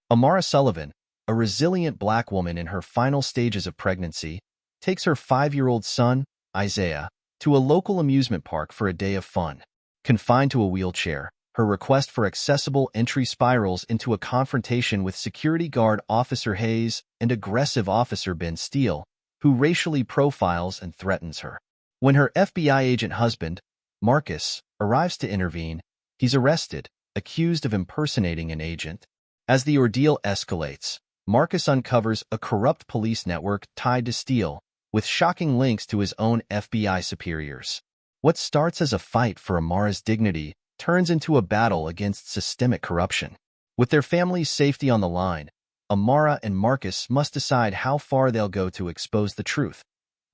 Amara Sullivan, a resilient black woman in her final stages of pregnancy, takes her 5-year-old son, Isaiah, to a local amusement park for a day of fun. Confined to a wheelchair, her request for accessible entry spirals into a confrontation with security guard Officer Hayes and aggressive Officer Ben Steele, who racially profiles and threatens her. When her FBI agent husband, Marcus, arrives to intervene, he's arrested, accused of impersonating an agent. As the ordeal escalates, Marcus uncovers a corrupt police network tied to Steele, with shocking links to his own FBI superiors. What starts as a fight for Amara's dignity turns into a battle against systemic corruption. With their family's safety on the line, Amara and Marcus must decide how far they'll go to expose the truth,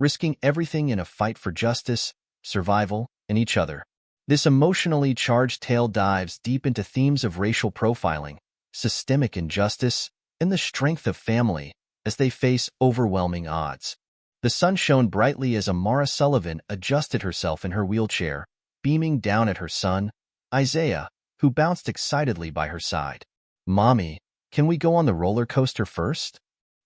risking everything in a fight for justice, survival, and each other. This emotionally charged tale dives deep into themes of racial profiling, systemic injustice, and the strength of family as they face overwhelming odds. The sun shone brightly as Amara Sullivan adjusted herself in her wheelchair, beaming down at her son, Isaiah, who bounced excitedly by her side. "Mommy, can we go on the roller coaster first?"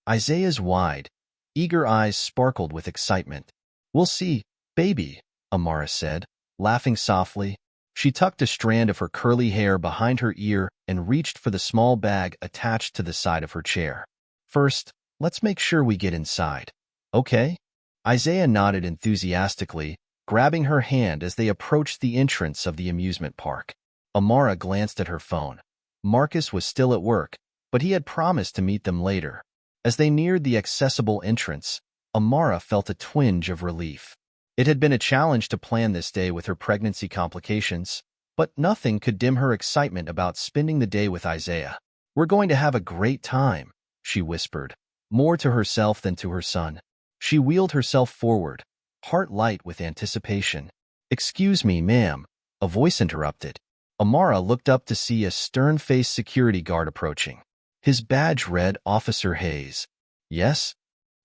Isaiah's wide, eager eyes sparkled with excitement. "We'll see, baby," Amara said, laughing softly. She tucked a strand of her curly hair behind her ear and reached for the small bag attached to the side of her chair. "First, let's make sure we get inside. Okay?" Isaiah nodded enthusiastically, grabbing her hand as they approached the entrance of the amusement park. Amara glanced at her phone. Marcus was still at work, but he had promised to meet them later. As they neared the accessible entrance, Amara felt a twinge of relief. It had been a challenge to plan this day with her pregnancy complications, but nothing could dim her excitement about spending the day with Isaiah. "We're going to have a great time," she whispered, more to herself than to her son. She wheeled herself forward, heart light with anticipation. "Excuse me, ma'am," a voice interrupted. Amara looked up to see a stern-faced security guard approaching. His badge read Officer Hayes. "Yes?"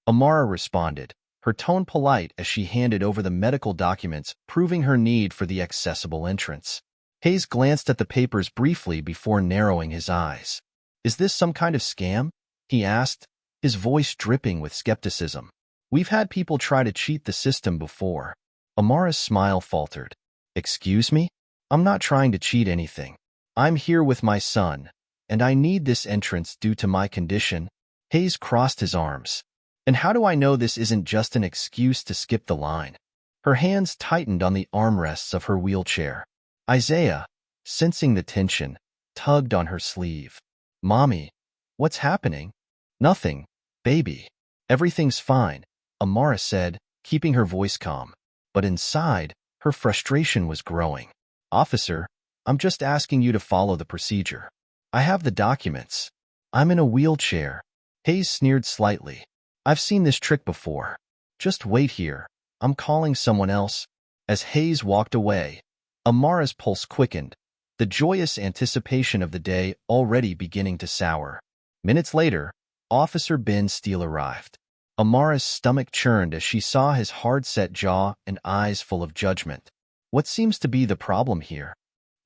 Amara responded, her tone polite as she handed over the medical documents proving her need for the accessible entrance. Hayes glanced at the papers briefly before narrowing his eyes. "Is this some kind of scam?" he asked, his voice dripping with skepticism. "We've had people try to cheat the system before." Amara's smile faltered. "Excuse me? I'm not trying to cheat anything. I'm here with my son, and I need this entrance due to my condition." Hayes crossed his arms. "And how do I know this isn't just an excuse to skip the line?" Her hands tightened on the armrests of her wheelchair. Isaiah, sensing the tension, tugged on her sleeve. "Mommy, what's happening?" "Nothing, baby. Everything's fine," Amara said, keeping her voice calm. But inside, her frustration was growing. "Officer, I'm just asking you to follow the procedure. I have the documents. I'm in a wheelchair." Hayes sneered slightly. "I've seen this trick before. Just wait here. I'm calling someone else." As Hayes walked away, Amara's pulse quickened, the joyous anticipation of the day already beginning to sour. Minutes later, Officer Ben Steele arrived. Amara's stomach churned as she saw his hard-set jaw and eyes full of judgment. "What seems to be the problem here?"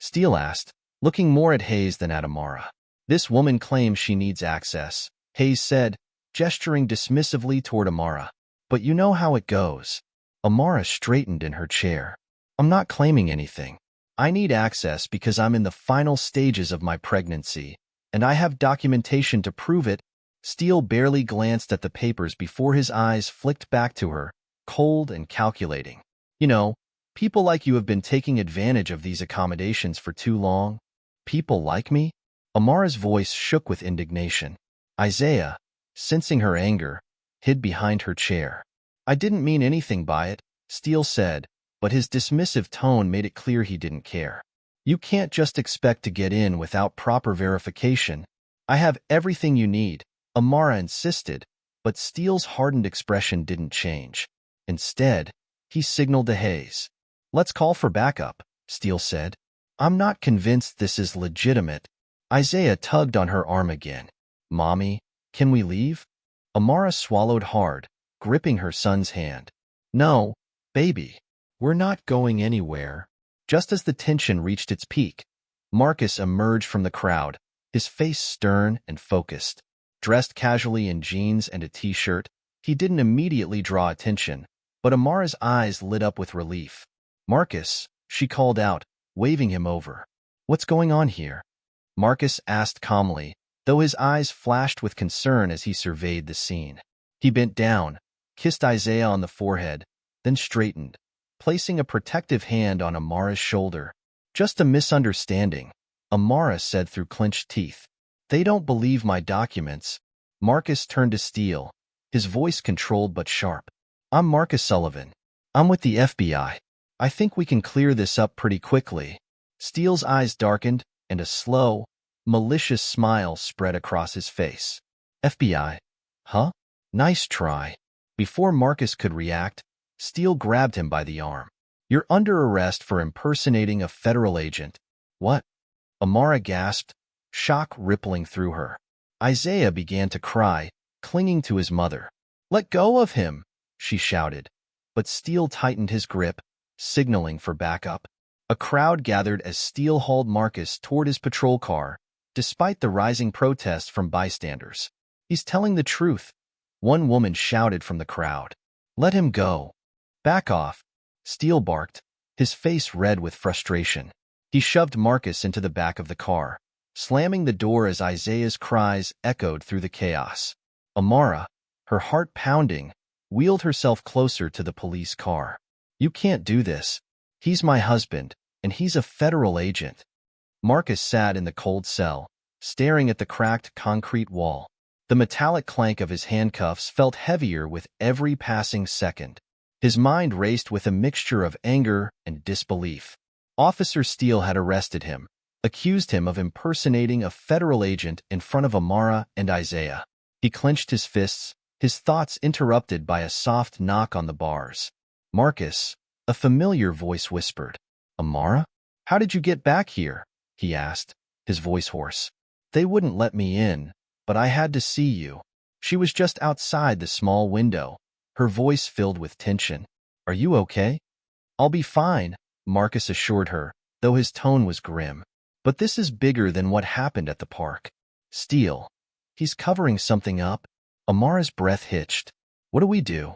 Steele asked, looking more at Hayes than at Amara. "This woman claims she needs access," Hayes said, gesturing dismissively toward Amara. "But you know how it goes." Amara straightened in her chair. "I'm not claiming anything. I need access because I'm in the final stages of my pregnancy, and I have documentation to prove it." Steele barely glanced at the papers before his eyes flicked back to her, cold and calculating. "You know, people like you have been taking advantage of these accommodations for too long." "People like me?" Amara's voice shook with indignation. Isaiah, sensing her anger, hid behind her chair. "I didn't mean anything by it," Steele said, but his dismissive tone made it clear he didn't care. "You can't just expect to get in without proper verification." "I have everything you need," Amara insisted, but Steele's hardened expression didn't change. Instead, he signaled to Hayes. "Let's call for backup," Steele said. "I'm not convinced this is legitimate." Isaiah tugged on her arm again. "Mommy, can we leave?" Amara swallowed hard, gripping her son's hand. "No, baby. We're not going anywhere." Just as the tension reached its peak, Marcus emerged from the crowd, his face stern and focused. Dressed casually in jeans and a t-shirt, he didn't immediately draw attention, but Amara's eyes lit up with relief. "Marcus," she called out, waving him over. "What's going on here?" Marcus asked calmly, though his eyes flashed with concern as he surveyed the scene. He bent down, kissed Isaiah on the forehead, then straightened, placing a protective hand on Amara's shoulder. "Just a misunderstanding," Amara said through clenched teeth. "They don't believe my documents." Marcus turned to Steele, his voice controlled but sharp. "I'm Marcus Sullivan. I'm with the FBI. I think we can clear this up pretty quickly." Steele's eyes darkened, and a slow, malicious smile spread across his face. "FBI? Huh? Nice try." Before Marcus could react, Steele grabbed him by the arm. "You're under arrest for impersonating a federal agent." "What?" Amara gasped, shock rippling through her. Isaiah began to cry, clinging to his mother. "Let go of him," she shouted, but Steele tightened his grip, signaling for backup. A crowd gathered as Steele hauled Marcus toward his patrol car, despite the rising protest from bystanders. "He's telling the truth," one woman shouted from the crowd. "Let him go." "Back off," Steele barked, his face red with frustration. He shoved Marcus into the back of the car, slamming the door as Isaiah's cries echoed through the chaos. Amara, her heart pounding, wheeled herself closer to the police car. "You can't do this. He's my husband, and he's a federal agent." Marcus sat in the cold cell, staring at the cracked concrete wall. The metallic clank of his handcuffs felt heavier with every passing second. His mind raced with a mixture of anger and disbelief. Officer Steele had arrested him, accused him of impersonating a federal agent in front of Amara and Isaiah. He clenched his fists, his thoughts interrupted by a soft knock on the bars. "Marcus," a familiar voice whispered. "Amara? How did you get back here?" he asked, his voice hoarse. "They wouldn't let me in, but I had to see you." She was just outside the small window, her voice filled with tension. "Are you okay?" "I'll be fine," Marcus assured her, though his tone was grim. "But this is bigger than what happened at the park." "Steele, he's covering something up." Amara's breath hitched. "What do we do?"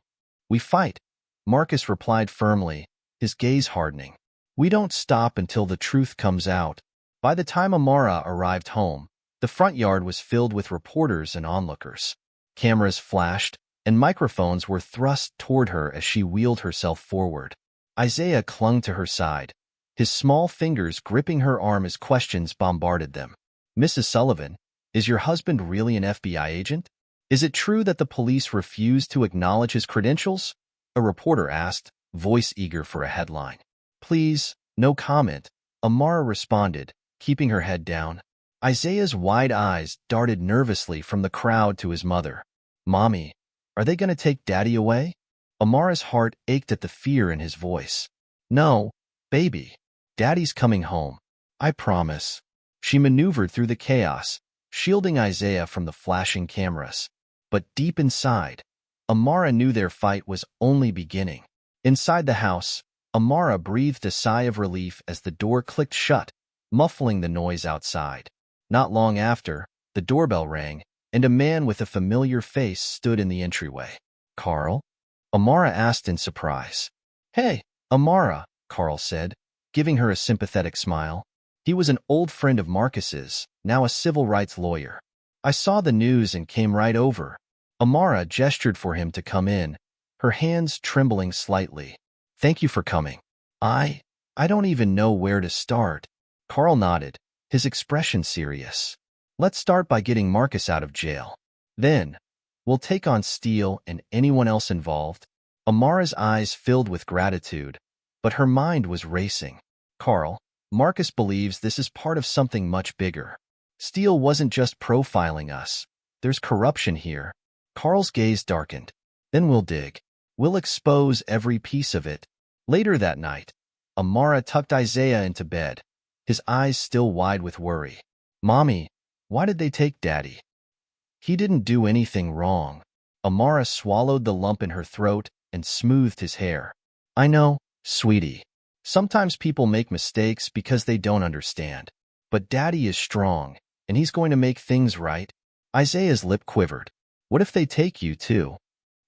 "We fight," Marcus replied firmly, his gaze hardening. "We don't stop until the truth comes out." By the time Amara arrived home, the front yard was filled with reporters and onlookers. Cameras flashed, and microphones were thrust toward her as she wheeled herself forward. Isaiah clung to her side, his small fingers gripping her arm as questions bombarded them. "Mrs. Sullivan, is your husband really an FBI agent? Is it true that the police refused to acknowledge his credentials?" a reporter asked, voice eager for a headline. "Please, no comment," Amara responded, keeping her head down. Isaiah's wide eyes darted nervously from the crowd to his mother. "Mommy, are they going to take Daddy away?" Amara's heart ached at the fear in his voice. "No, baby. Daddy's coming home. I promise." She maneuvered through the chaos, shielding Isaiah from the flashing cameras. But deep inside, Amara knew their fight was only beginning. Inside the house, Amara breathed a sigh of relief as the door clicked shut, muffling the noise outside. Not long after, the doorbell rang, and a man with a familiar face stood in the entryway. "Carl?" Amara asked in surprise. "Hey, Amara," Carl said, giving her a sympathetic smile. He was an old friend of Marcus's, now a civil rights lawyer. "I saw the news and came right over." Amara gestured for him to come in, her hands trembling slightly. "Thank you for coming." I don't even know where to start." Carl nodded, his expression serious. "Let's start by getting Marcus out of jail. Then, we'll take on Steele and anyone else involved." Amara's eyes filled with gratitude, but her mind was racing. "Carl, Marcus believes this is part of something much bigger. Steele wasn't just profiling us. There's corruption here." Carl's gaze darkened. "Then we'll dig. We'll expose every piece of it." Later that night, Amara tucked Isaiah into bed, his eyes still wide with worry. "Mommy, why did they take Daddy?" "He didn't do anything wrong." Amara swallowed the lump in her throat and smoothed his hair. "I know, sweetie. Sometimes people make mistakes because they don't understand. But Daddy is strong, and he's going to make things right. Isaiah's lip quivered. What if they take you, too?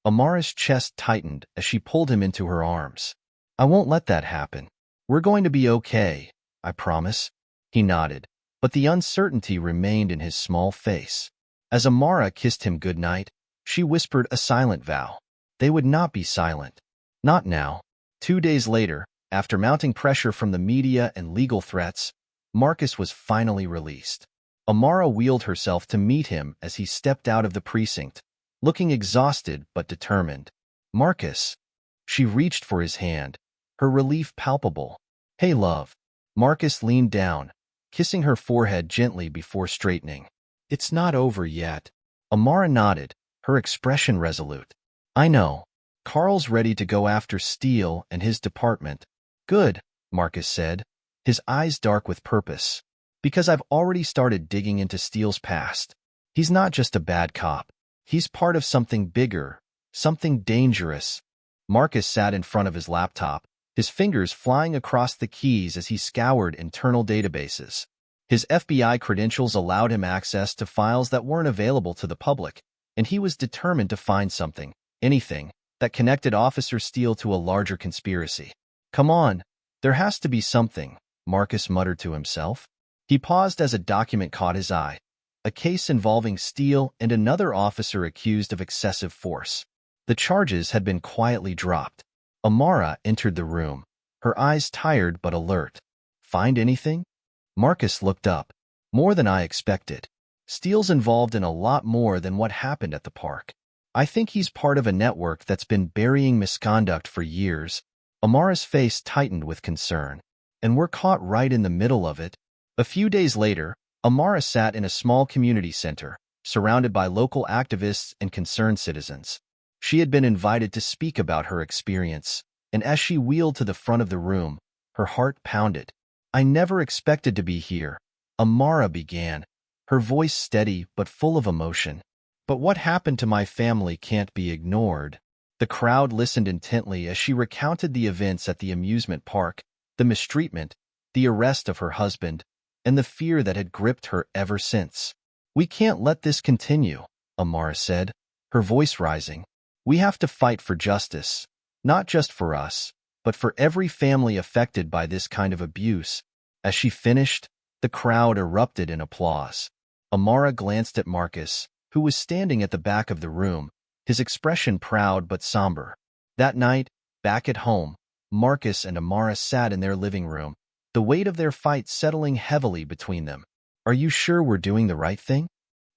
Amara's chest tightened as she pulled him into her arms. I won't let that happen. We're going to be okay, I promise. He nodded, but the uncertainty remained in his small face. As Amara kissed him goodnight, she whispered a silent vow. They would not be silent. Not now. 2 days later, after mounting pressure from the media and legal threats, Marcus was finally released. Amara wheeled herself to meet him as he stepped out of the precinct, looking exhausted but determined. Marcus. She reached for his hand, her relief palpable. Hey, love. Marcus leaned down, kissing her forehead gently before straightening. It's not over yet. Amara nodded, her expression resolute. I know. Carl's ready to go after Steele and his department. Good, Marcus said, his eyes dark with purpose. Because I've already started digging into Steele's past. He's not just a bad cop. He's part of something bigger, something dangerous. Marcus sat in front of his laptop, his fingers flying across the keys as he scoured internal databases. His FBI credentials allowed him access to files that weren't available to the public, and he was determined to find something, anything, that connected Officer Steele to a larger conspiracy. Come on, there has to be something, Marcus muttered to himself. He paused as a document caught his eye, a case involving Steele and another officer accused of excessive force. The charges had been quietly dropped. Amara entered the room, her eyes tired but alert. Find anything? Marcus looked up. More than I expected. Steele's involved in a lot more than what happened at the park. I think he's part of a network that's been burying misconduct for years. Amara's face tightened with concern. And we're caught right in the middle of it. A few days later, Amara sat in a small community center, surrounded by local activists and concerned citizens. She had been invited to speak about her experience, and as she wheeled to the front of the room, her heart pounded. I never expected to be here, Amara began, her voice steady but full of emotion. But what happened to my family can't be ignored. The crowd listened intently as she recounted the events at the amusement park, the mistreatment, the arrest of her husband, and the fear that had gripped her ever since. We can't let this continue, Amara said, her voice rising. We have to fight for justice, not just for us, but for every family affected by this kind of abuse. As she finished, the crowd erupted in applause. Amara glanced at Marcus, who was standing at the back of the room, his expression proud but somber. That night, back at home, Marcus and Amara sat in their living room, the weight of their fight settling heavily between them. Are you sure we're doing the right thing?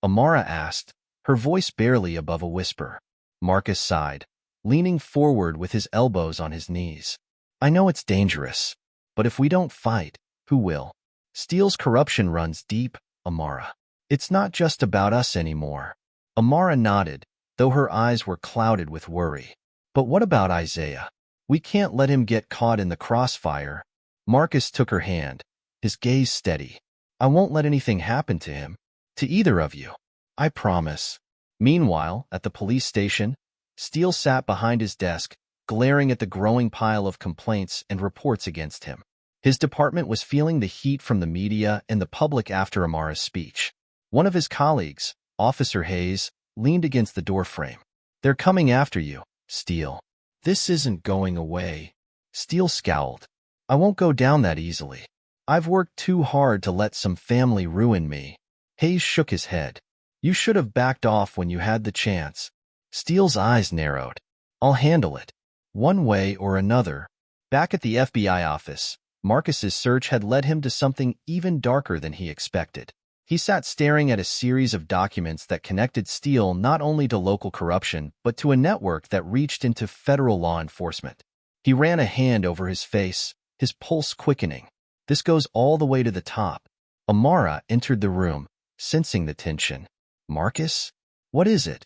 Amara asked, her voice barely above a whisper. Marcus sighed, leaning forward with his elbows on his knees. I know it's dangerous, but if we don't fight, who will? Steele's corruption runs deep, Amara. It's not just about us anymore. Amara nodded, though her eyes were clouded with worry. But what about Isaiah? We can't let him get caught in the crossfire. Marcus took her hand, his gaze steady. I won't let anything happen to him, to either of you. I promise. Meanwhile, at the police station, Steele sat behind his desk, glaring at the growing pile of complaints and reports against him. His department was feeling the heat from the media and the public after Amara's speech. One of his colleagues, Officer Hayes, leaned against the doorframe. They're coming after you, Steele. This isn't going away. Steele scowled. I won't go down that easily. I've worked too hard to let some family ruin me. Hayes shook his head. You should have backed off when you had the chance. Steele's eyes narrowed. I'll handle it. One way or another. Back at the FBI office, Marcus's search had led him to something even darker than he expected. He sat staring at a series of documents that connected Steele not only to local corruption, but to a network that reached into federal law enforcement. He ran a hand over his face, his pulse quickening. This goes all the way to the top. Amara entered the room, sensing the tension. Marcus? What is it?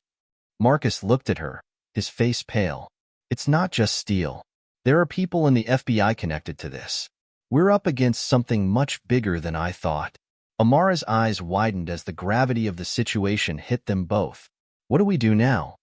Marcus looked at her, his face pale. It's not just Steele. There are people in the FBI connected to this. We're up against something much bigger than I thought. Amara's eyes widened as the gravity of the situation hit them both. What do we do now?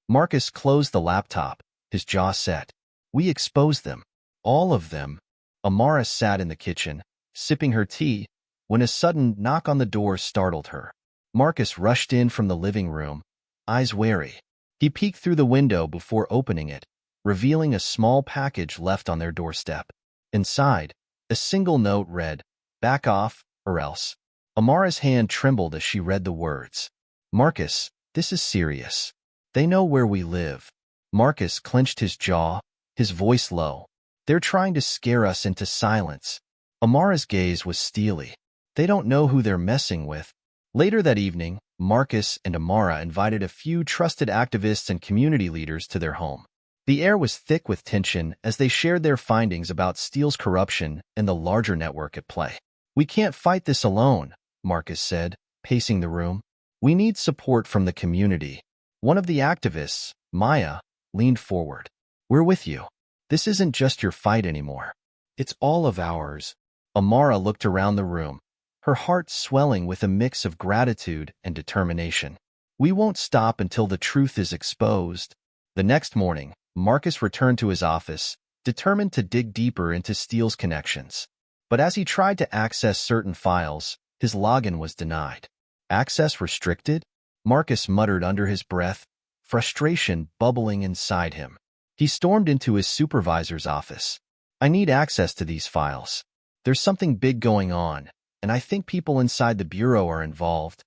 Marcus closed the laptop, his jaw set. We expose them. All of them. Amara sat in the kitchen, sipping her tea, when a sudden knock on the door startled her. Marcus rushed in from the living room, eyes wary. He peeked through the window before opening it, revealing a small package left on their doorstep. Inside, a single note read, "Back off, or else." Amara's hand trembled as she read the words. "Marcus, this is serious. They know where we live." Marcus clenched his jaw, his voice low. "They're trying to scare us into silence." Amara's gaze was steely. "They don't know who they're messing with." Later that evening, Marcus and Amara invited a few trusted activists and community leaders to their home. The air was thick with tension as they shared their findings about Steele's corruption and the larger network at play. "We can't fight this alone," Marcus said, pacing the room. "We need support from the community." One of the activists, Maya, leaned forward. "We're with you. This isn't just your fight anymore. It's all of ours." Amara looked around the room, her heart swelling with a mix of gratitude and determination. "We won't stop until the truth is exposed." The next morning, Marcus returned to his office, determined to dig deeper into Steele's connections. But as he tried to access certain files, his login was denied. "Access restricted?" Marcus muttered under his breath, frustration bubbling inside him. He stormed into his supervisor's office. "I need access to these files. There's something big going on, and I think people inside the bureau are involved."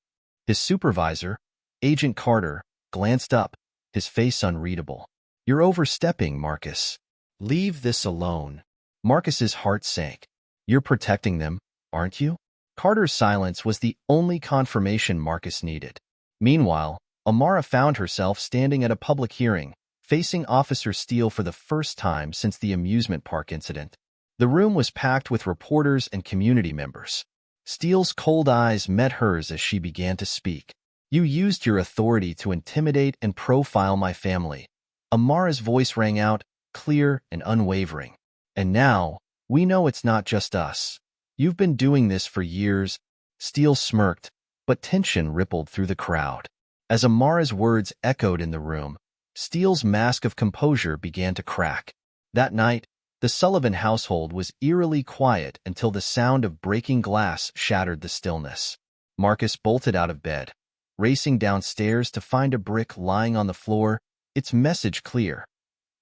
His supervisor, Agent Carter, glanced up, his face unreadable. "You're overstepping, Marcus. Leave this alone." Marcus's heart sank. "You're protecting them, aren't you?" Carter's silence was the only confirmation Marcus needed. Meanwhile, Amara found herself standing at a public hearing, facing Officer Steele for the first time since the amusement park incident. The room was packed with reporters and community members. Steele's cold eyes met hers as she began to speak. "You used your authority to intimidate and profile my family." Amara's voice rang out, clear and unwavering. "And now, we know it's not just us. You've been doing this for years." Steele smirked, but tension rippled through the crowd. As Amara's words echoed in the room, Steele's mask of composure began to crack. That night, the Sullivan household was eerily quiet until the sound of breaking glass shattered the stillness. Marcus bolted out of bed, racing downstairs to find a brick lying on the floor, its message clear.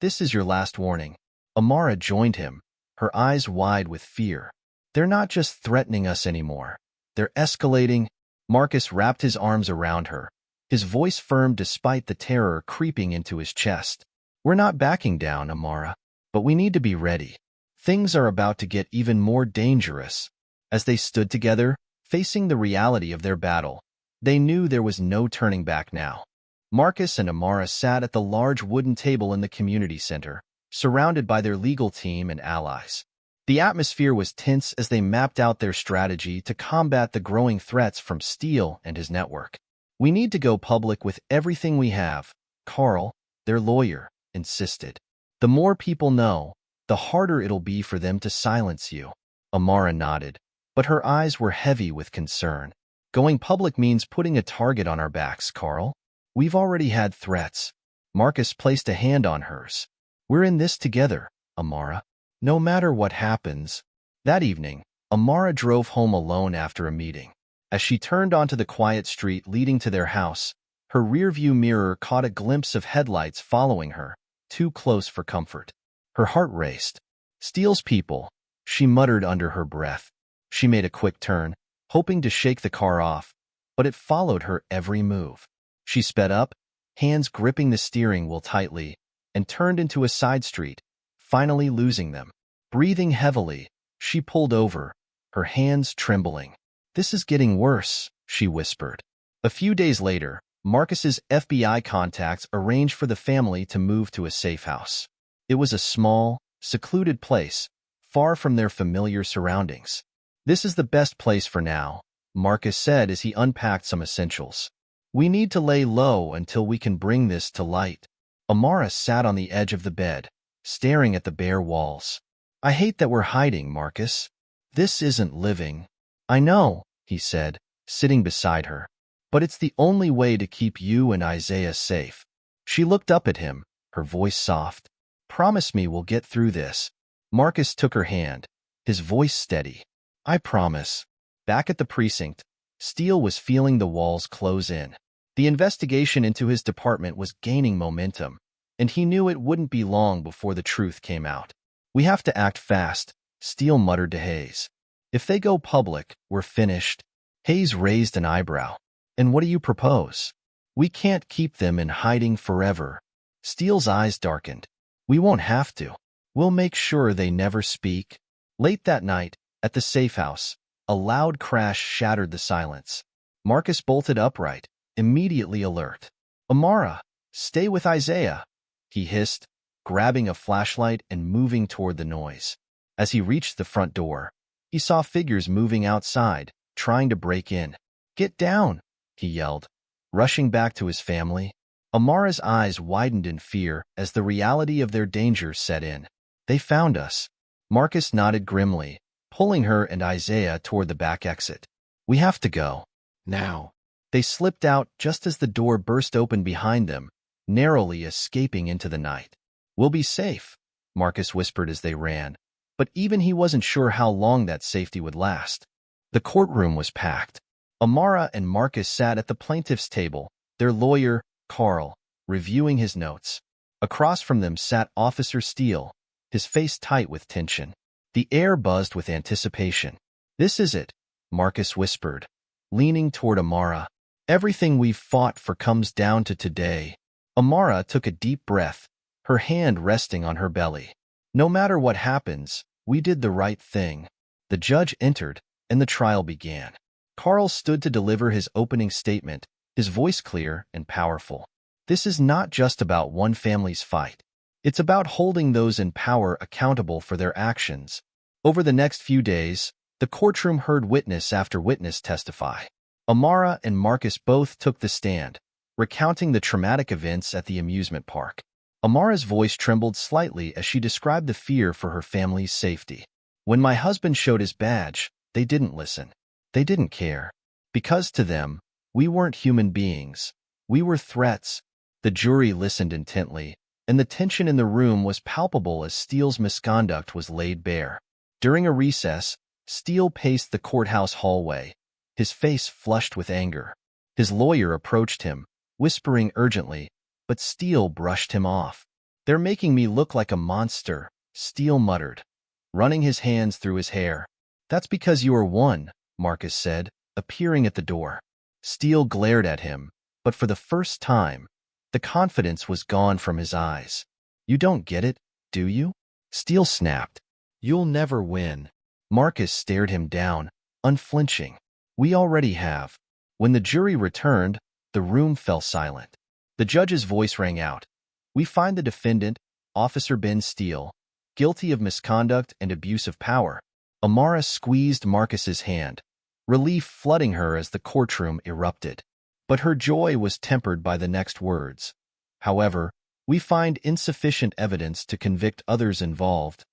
"This is your last warning." Amara joined him, her eyes wide with fear. "They're not just threatening us anymore. They're escalating." Marcus wrapped his arms around her, his voice firm despite the terror creeping into his chest. "We're not backing down, Amara, but we need to be ready. Things are about to get even more dangerous." As they stood together, facing the reality of their battle, they knew there was no turning back now. Marcus and Amara sat at the large wooden table in the community center, surrounded by their legal team and allies. The atmosphere was tense as they mapped out their strategy to combat the growing threats from Steele and his network. "We need to go public with everything we have," Carl, their lawyer, insisted. "The more people know, the harder it'll be for them to silence you." Amara nodded, but her eyes were heavy with concern. "Going public means putting a target on our backs, Carl. We've already had threats." Marcus placed a hand on hers. "We're in this together, Amara. No matter what happens." That evening, Amara drove home alone after a meeting. As she turned onto the quiet street leading to their house, her rearview mirror caught a glimpse of headlights following her, too close for comfort. Her heart raced. "Steele's people," she muttered under her breath. She made a quick turn, hoping to shake the car off, but it followed her every move. She sped up, hands gripping the steering wheel tightly, and turned into a side street, finally losing them. Breathing heavily, she pulled over, her hands trembling. "This is getting worse," she whispered. A few days later, Marcus's FBI contacts arranged for the family to move to a safe house. It was a small, secluded place, far from their familiar surroundings. "This is the best place for now," Marcus said as he unpacked some essentials. "We need to lay low until we can bring this to light." Amara sat on the edge of the bed, staring at the bare walls. "I hate that we're hiding, Marcus. This isn't living." "I know," he said, sitting beside her. "But it's the only way to keep you and Isaiah safe." She looked up at him, her voice soft. "Promise me we'll get through this." Marcus took her hand, his voice steady. "I promise." Back at the precinct, Steele was feeling the walls close in. The investigation into his department was gaining momentum, and he knew it wouldn't be long before the truth came out. "We have to act fast," Steele muttered to Hayes. "If they go public, we're finished." Hayes raised an eyebrow. "And what do you propose?" "We can't keep them in hiding forever." Steele's eyes darkened. "We won't have to. We'll make sure they never speak." Late that night, at the safe house, a loud crash shattered the silence. Marcus bolted upright, immediately alert. "Amara, stay with Isaiah," he hissed, grabbing a flashlight and moving toward the noise. As he reached the front door, he saw figures moving outside, trying to break in. "Get down," he yelled, rushing back to his family. Amara's eyes widened in fear as the reality of their danger set in. "They found us." Marcus nodded grimly, pulling her and Isaiah toward the back exit. "We have to go. Now." They slipped out just as the door burst open behind them, narrowly escaping into the night. "We'll be safe," Marcus whispered as they ran, but even he wasn't sure how long that safety would last. The courtroom was packed. Amara and Marcus sat at the plaintiff's table, their lawyer, Carl, reviewing his notes. Across from them sat Officer Steele, his face tight with tension. The air buzzed with anticipation. "This is it," Marcus whispered, leaning toward Amara. "Everything we've fought for comes down to today." Amara took a deep breath, her hand resting on her belly. "No matter what happens, we did the right thing." The judge entered, and the trial began. Carl stood to deliver his opening statement, his voice clear and powerful. "This is not just about one family's fight. It's about holding those in power accountable for their actions." Over the next few days, the courtroom heard witness after witness testify. Amara and Marcus both took the stand, recounting the traumatic events at the amusement park. Amara's voice trembled slightly as she described the fear for her family's safety. "When my husband showed his badge, they didn't listen. They didn't care. Because to them, we weren't human beings. We were threats." The jury listened intently, and the tension in the room was palpable as Steele's misconduct was laid bare. During a recess, Steele paced the courthouse hallway, his face flushed with anger. His lawyer approached him, whispering urgently, but Steele brushed him off. "They're making me look like a monster," Steele muttered, running his hands through his hair. "That's because you are one," Marcus said, appearing at the door. Steele glared at him, but for the first time, the confidence was gone from his eyes. "You don't get it, do you?" Steele snapped. "You'll never win." Marcus stared him down, unflinching. "We already have." When the jury returned, the room fell silent. The judge's voice rang out. "We find the defendant, Officer Ben Steele, guilty of misconduct and abuse of power." Amara squeezed Marcus's hand, relief flooding her as the courtroom erupted. But her joy was tempered by the next words. "However, we find insufficient evidence to convict others involved."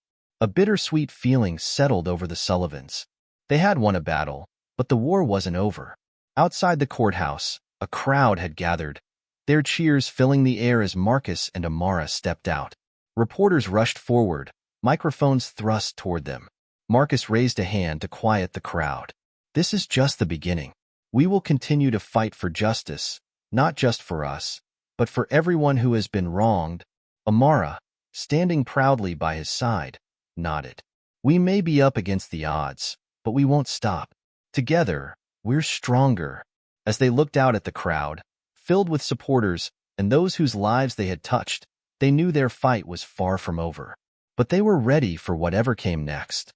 A bittersweet feeling settled over the Sullivans. They had won a battle, but the war wasn't over. Outside the courthouse, a crowd had gathered, their cheers filling the air as Marcus and Amara stepped out. Reporters rushed forward, microphones thrust toward them. Marcus raised a hand to quiet the crowd. "This is just the beginning. We will continue to fight for justice, not just for us, but for everyone who has been wronged." Amara, standing proudly by his side, nodded. "We may be up against the odds, but we won't stop. Together, we're stronger." As they looked out at the crowd, filled with supporters and those whose lives they had touched, they knew their fight was far from over. But they were ready for whatever came next.